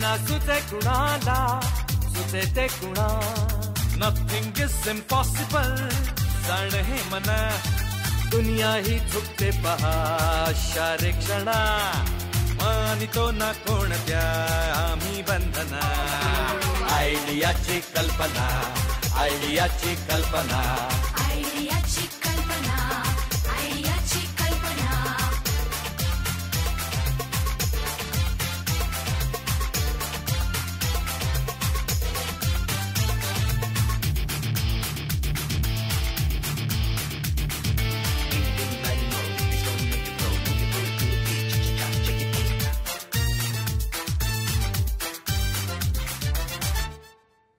ना सुचे कुणाला सुचे ते कुणा नथिंग इज इम्पॉसिबल जाण हे मना दुनिया ही झुकते पहा शारे क्षणा मानितो ना कोणत्या आम्ही बंधना आयडियाची कल्पना आयडियाची कल्पना आयडियाची कल्पना आयडियाची कल्पना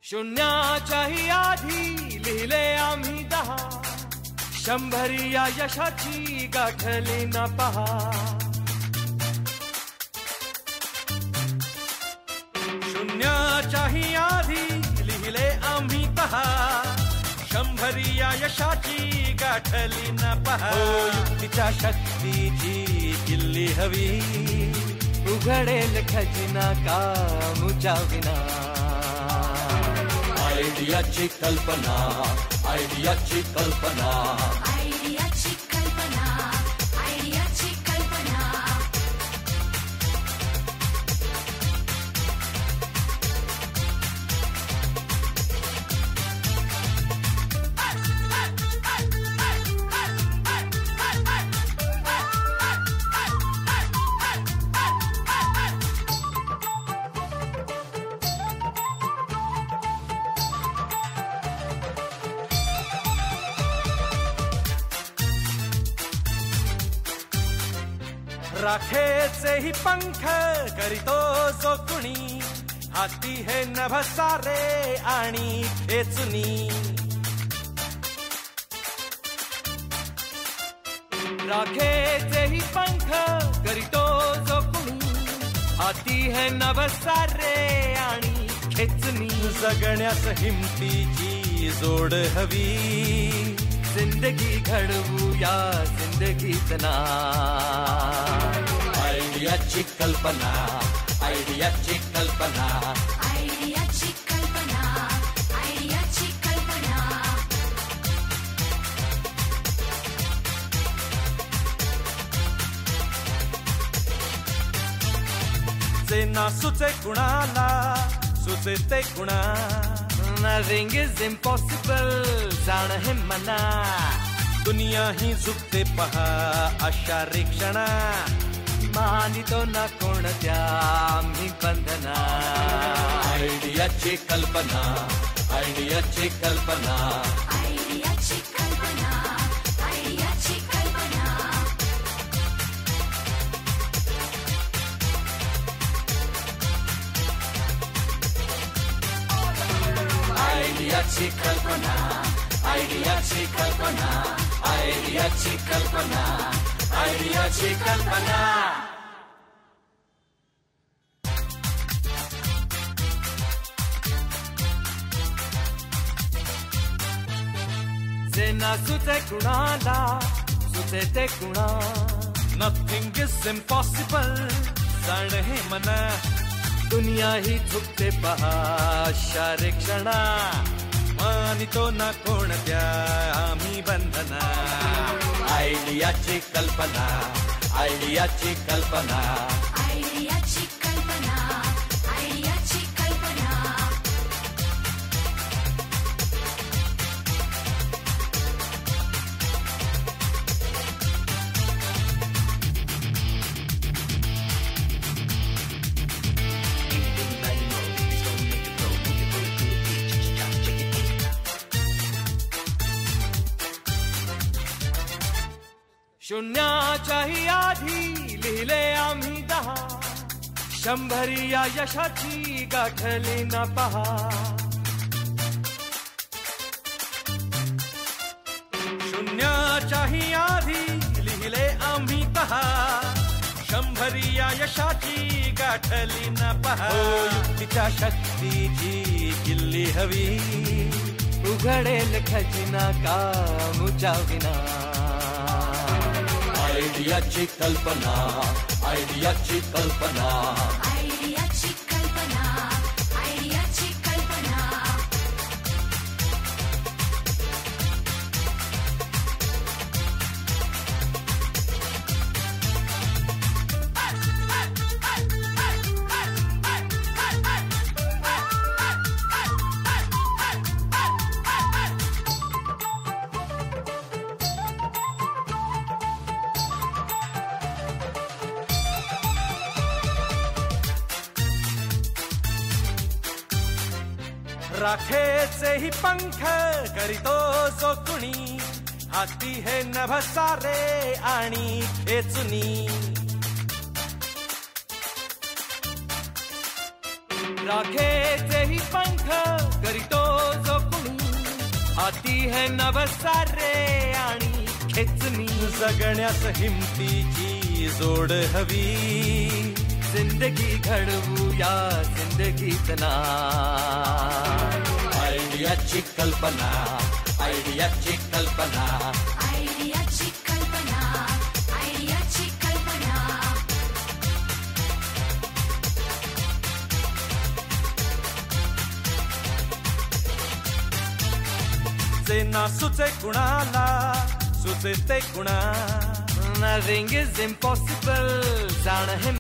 शून्याच्याही आधी लिहिले आम्ही 10 100 या यशाची गाठली न पहा शून्याच्याही आधी लिहिले आम्ही 100 या यशाची गाठली न पहा युक्तीच्या शक्तीची किल्ली हवी उघडेल खजिना कामुच्या विना आयडियाची कल्पना आयडियाची कल्पना आयडियाची कल्पना आयडियाची कल्पना राखेचे ही पंख करीतो जो कुणी हाती हे नभ सारे आणि खेचुनी राखेचे ही पंख करीतो जो कुणी हाती हे नभ सारे आणि खेचनी जगण्यास हिमतीची जोड हवी जिंदगी घडवू या जिंदगीत ना आयडियाची कल्पना आयडियाची कल्पना आयडियाची कल्पना आयडियाची कल्पना जे ना सुचे कुणाला सुचे ते कुणा Nothing is impossible जाण हे मना दुनिया ही झुकते पहा अशा रिक्षणा मानितो ना कोणत्या आम्ही बंधना आयडियाची कल्पना आयडियाची कल्पना आयडियाची कल्पना आयडियाची कल्पना आयडियाची कल्पना आयडियाची कल्पना आयडियाची कल्पना आयडियाची कल्पना जे ना सुचे कुणाला सुचे ते कुणा नथिंग इज इम्पॉसिबल जाण हे मना दुनिया ही झुकते पहा शारे क्षणा मानितो ना कोणत्या आम्ही बंधना आयडियाची कल्पना आयडियाची कल्पना आयडियाची कल्पना आयडियाची कल्पना शून्याच्याही आधी लिहिले आम्ही 10 100 या यशाची गाठली न पहा शून्याच्याही आधी लिहिले आम्ही 100 या यशाची गाठली न पहा युक्तीच्या शक्तीची किल्ली हवी उघडेल खजिना कामुच्या विना आयडियाची कल्पना आयडियाची कल्पना आयडियाची कल्पना राखेचे ही पंख करीतो जो कुणी, हाती हे नभ सारे आणि खेचुनी. राखेचे ही पंख करीतो जो कुणी, हाती हे नभ सारे आणि खेचुनी. जगण्यास हिमतीची जोड हवी, जिंदगी घडवूया जिंदगीत ना. आयडियाची कल्पना, आयडियाची कल्पना, आयडियाची कल्पना, आयडियाची कल्पना. जे ना सुचे कुणाला, सुचे ते कुणा. Nothing is impossible, जाण हे